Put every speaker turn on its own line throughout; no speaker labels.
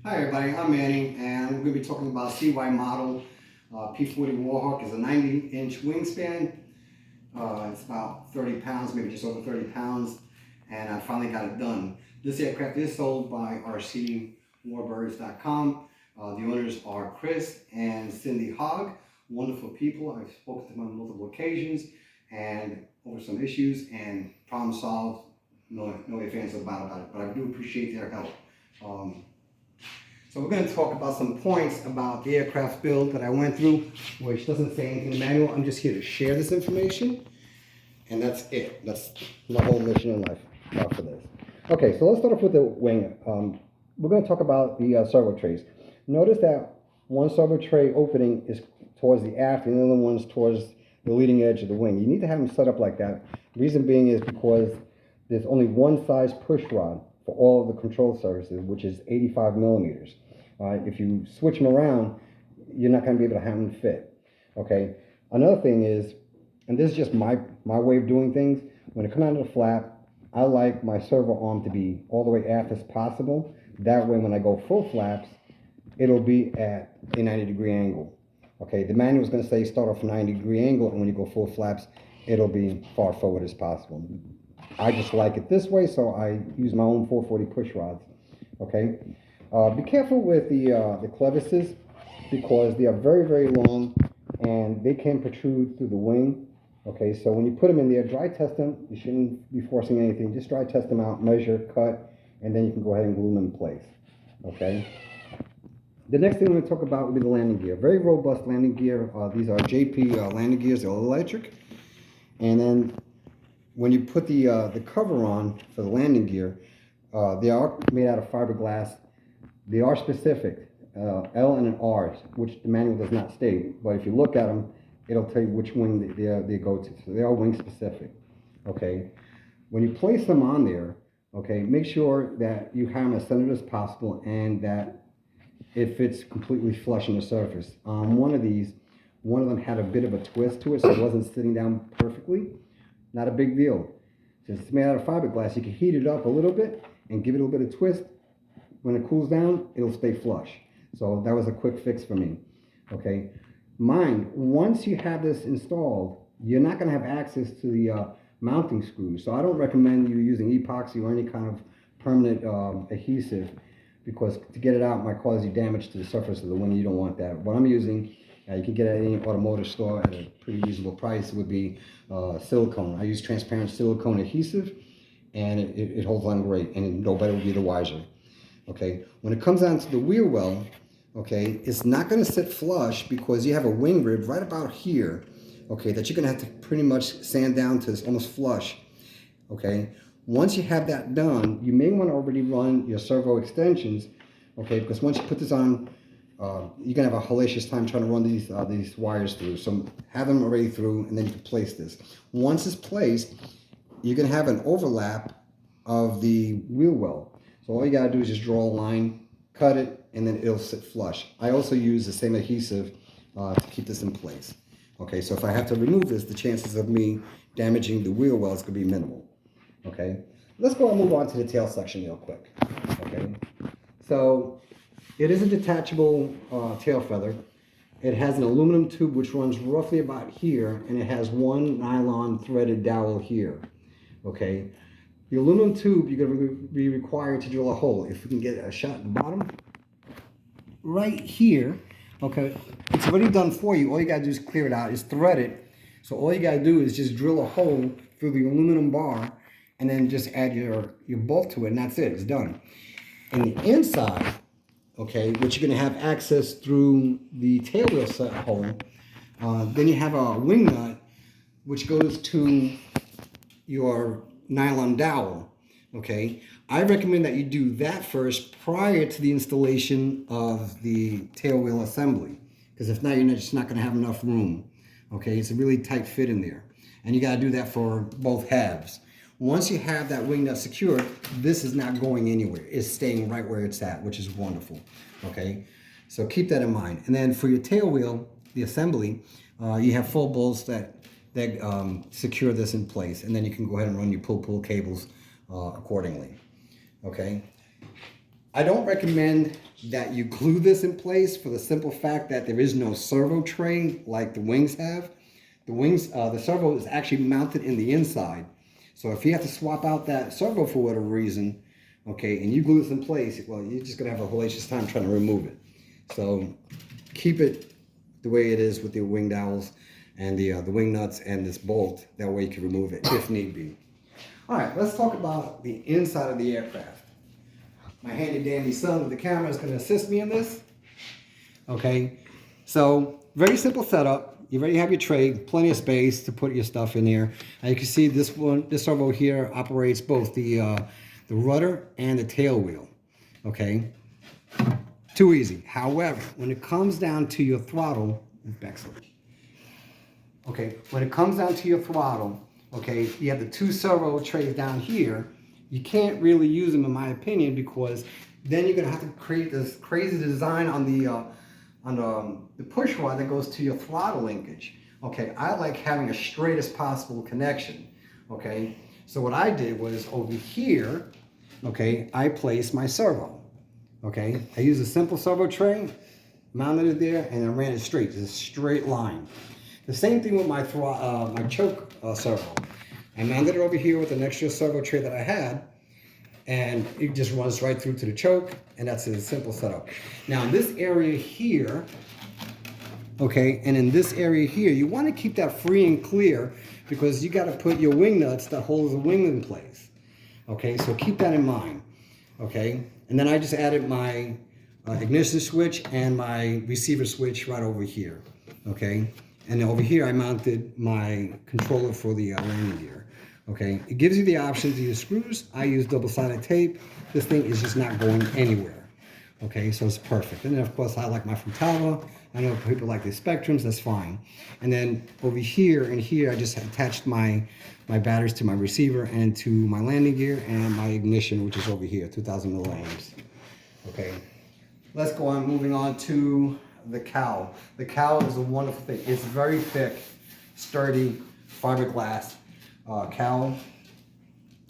Hi everybody, I'm Manny, and we're going to be talking about CY model. P-40 Warhawk is a 90-inch wingspan. It's about 30 pounds, maybe just over 30 pounds, and I finally got it done. This aircraft is sold by rcwarbirds.com. The owners are Chris and Cindy Hogg, wonderful people. I've spoken to them on multiple occasions and over some issues, and problem solved. No ifs, ands, or about it, but I do appreciate their help. So we're going to talk about some points about the aircraft build that I went through, which doesn't say anything in the manual. I'm just here to share this information, and that's it. That's my whole mission in life for this. Okay, so let's start off with the wing. We're going to talk about the servo trays. Notice that one servo tray opening is towards the aft, and the other one's towards the leading edge of the wing. You need to have them set up like that. The reason being is because there's only one size push rod for all of the control surfaces, which is 85 millimeters. If you switch them around, you're not going to be able to have them fit. Okay. Another thing is, and this is just my way of doing things. When it comes out of the flap, I like my servo arm to be all the way aft as possible. That way, when I go full flaps, it'll be at a 90-degree angle. Okay. The manual is going to say start off a 90-degree angle, and when you go full flaps, it'll be far forward as possible. I just like it this way, so I use my own 440 push rods. Okay. Be careful with the clevises because they are very, very long and they can protrude through the wing. Okay, so when you put them in there, dry test them. You shouldn't be forcing anything. Just dry test them out, measure, cut, and then you can go ahead and glue them in place. Okay. The next thing I'm going to talk about will be the landing gear. Very robust landing gear. These are JP landing gears. They're electric. And then when you put the cover on for the landing gear, they are made out of fiberglass. They are specific, L and an R, which the manual does not state. But if you look at them, it'll tell you which wing they go to. So they are wing specific. Okay. When you place them on there, okay, make sure that you have them as centered as possible and that it fits completely flush on the surface. One of them had a bit of a twist to it, so it wasn't sitting down perfectly. Not a big deal. Since it's made out of fiberglass, you can heat it up a little bit and give it a little bit of twist. When it cools down, it'll stay flush. So that was a quick fix for me. Okay. Mind, once you have this installed, you're not going to have access to the mounting screws. So I don't recommend you using epoxy or any kind of permanent adhesive because to get it out might cause you damage to the surface of the wing. You don't want that. What I'm using, you can get at any automotive store at a pretty reasonable price, would be silicone. I use transparent silicone adhesive and it holds on great, and nobody will be the wiser. Okay, when it comes down to the wheel well, okay, it's not going to sit flush because you have a wing rib right about here, okay, that you're going to have to pretty much sand down to almost flush. Okay, once you have that done, you may want to already run your servo extensions, okay, because once you put this on, you're going to have a hellacious time trying to run these wires through. So have them already through, and then you can place this. Once it's placed, you're going to have an overlap of the wheel well. So all you gotta do is just draw a line, cut it, and then it'll sit flush. I also use the same adhesive to keep this in place. Okay, so if I have to remove this, the chances of me damaging the wheel well is gonna be minimal. Okay, let's go and move on to the tail section real quick. Okay, so it is a detachable tail feather. It has an aluminum tube which runs roughly about here, and it has one nylon threaded dowel here. Okay. The aluminum tube, you're going to be required to drill a hole. If we can get a shot at the bottom, right here, okay, it's already done for you. All you got to do is clear it out, is thread it. So all you got to do is just drill a hole through the aluminum bar and then just add your bolt to it, and that's it, it's done. And the inside, okay, which you're going to have access through the tail wheel set hole, then you have a wing nut, which goes to your nylon dowel. Okay, I recommend that you do that first prior to the installation of the tail wheel assembly, because if not, you're just not going to have enough room. Okay, it's a really tight fit in there, and you got to do that for both halves. Once you have that wing nut secured, this is not going anywhere. It's staying right where it's at, which is wonderful. Okay, so keep that in mind. And then for your tail wheel, the assembly, you have full bolts that secure this in place, and then you can go ahead and run your pull cables accordingly. Okay. I don't recommend that you glue this in place for the simple fact that there is no servo tray like the wings have. The wings, the servo is actually mounted in the inside. So if you have to swap out that servo for whatever reason, okay, and you glue this in place, well, you're just gonna have a hellacious time trying to remove it. So keep it the way it is with the wing dowels and the wing nuts and this bolt. That way you can remove it if need be. All right, let's talk about the inside of the aircraft. My handy dandy son with the camera is going to assist me in this. Okay, so very simple setup. You already have your tray, plenty of space to put your stuff in here. And you can see this servo here operates both the rudder and the tail wheel. Okay, too easy. However, when it comes down to your throttle, okay, when it comes down to your throttle, okay, you have the two servo trays down here. You can't really use them, in my opinion, because then you're gonna have to create this crazy design on the push rod that goes to your throttle linkage. Okay, I like having a straight as possible connection. Okay, so what I did was over here, okay, I placed my servo. Okay, I used a simple servo tray, mounted it there, and I ran it straight, just a straight line. The same thing with my choke servo. I mounted it over here with an extra servo tray that I had, and it just runs right through to the choke, and that's a simple setup. Now in this area here, okay, and in this area here, you want to keep that free and clear because you got to put your wing nuts that hold the wing in place. Okay, so keep that in mind. Okay, and then I just added my ignition switch and my receiver switch right over here. Okay, and over here I mounted my controller for the landing gear. Okay, it gives you the option to use screws. I use double-sided tape. This thing is just not going anywhere. Okay, so it's perfect. And then of course I like my Frutava. I know people like the Spectrums, that's fine. And then over here and here, I just attached my batteries to my receiver and to my landing gear and my ignition, which is over here, 2000 milliamps. Okay, let's go on, moving on to the cowl. The cowl is a wonderful thing. It's very thick, sturdy, fiberglass cowl,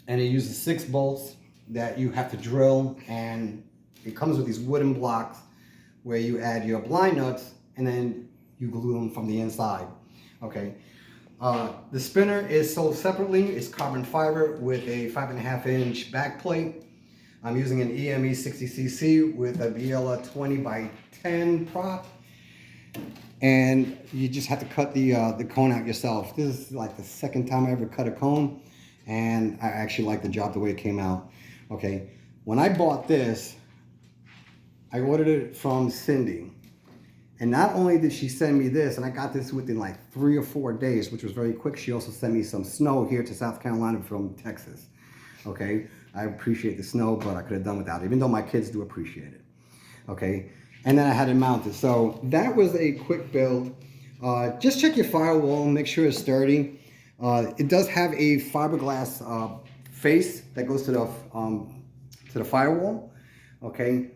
and it uses 6 bolts that you have to drill, and it comes with these wooden blocks where you add your blind nuts and then you glue them from the inside. Okay, the spinner is sold separately. It's carbon fiber with a 5.5-inch back plate. I'm using an EME 60cc with a Biela 20x10 prop, and you just have to cut the cone out yourself. This is like the second time I ever cut a cone, and I actually like the job the way it came out. Okay, when I bought this, I ordered it from Cindy, and not only did she send me this, and I got this within like 3 or 4 days, which was very quick. She also sent me some snow here to South Carolina from Texas. Okay, I appreciate the snow, but I could have done without it, even though my kids do appreciate it. Okay, and then I had it mounted. So that was a quick build. Just check your firewall and make sure it's sturdy. It does have a fiberglass face that goes to the firewall. Okay,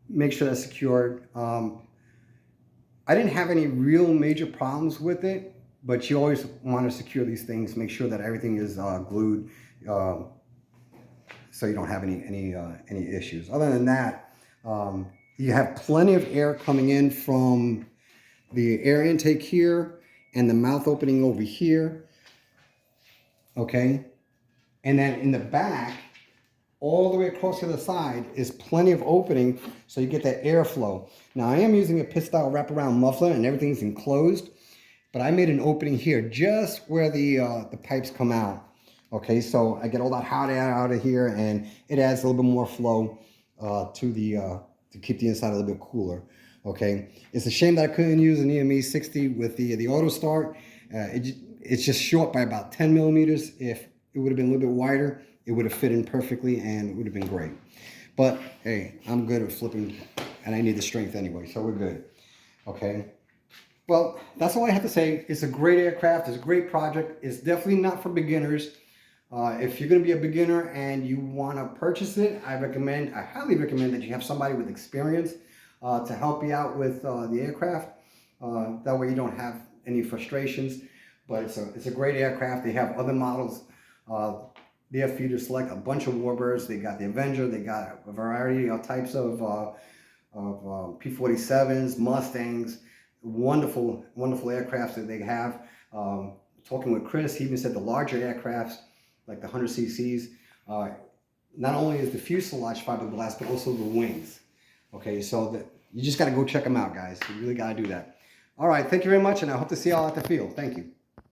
make sure that's secured. I didn't have any real major problems with it, but you always want to secure these things. Make sure that everything is glued, so you don't have any issues. Other than that, you have plenty of air coming in from the air intake here and the mouth opening over here. Okay, and then in the back, all the way across to the side is plenty of opening, so you get that airflow. Now I am using a pit style wraparound muffler and everything's enclosed, but I made an opening here just where the pipes come out. Okay, so I get all that hot air out of here, and it adds a little bit more flow to keep the inside a little bit cooler. Okay, it's a shame that I couldn't use an EME 60 with the auto start. It's just short by about 10 millimeters. If it would have been a little bit wider, it would have fit in perfectly and it would have been great. But hey, I'm good at flipping and I need the strength anyway, so we're good. Okay, well, that's all I have to say. It's a great aircraft. It's a great project. It's definitely not for beginners. If you're going to be a beginner and you want to purchase it, I highly recommend that you have somebody with experience to help you out with the aircraft. That way you don't have any frustrations. But it's a great aircraft. They have other models there for you to select a bunch of warbirds. They got the Avenger, they got a variety of types of P-47s, Mustangs, wonderful aircrafts that they have. Talking with Chris, he even said the larger aircrafts, like the 100 cc's, not only is the fuselage fiberglass, but also the wings. Okay, so you just got to go check them out, guys. You really got to do that. All right, thank you very much, and I hope to see y'all at the field. Thank you.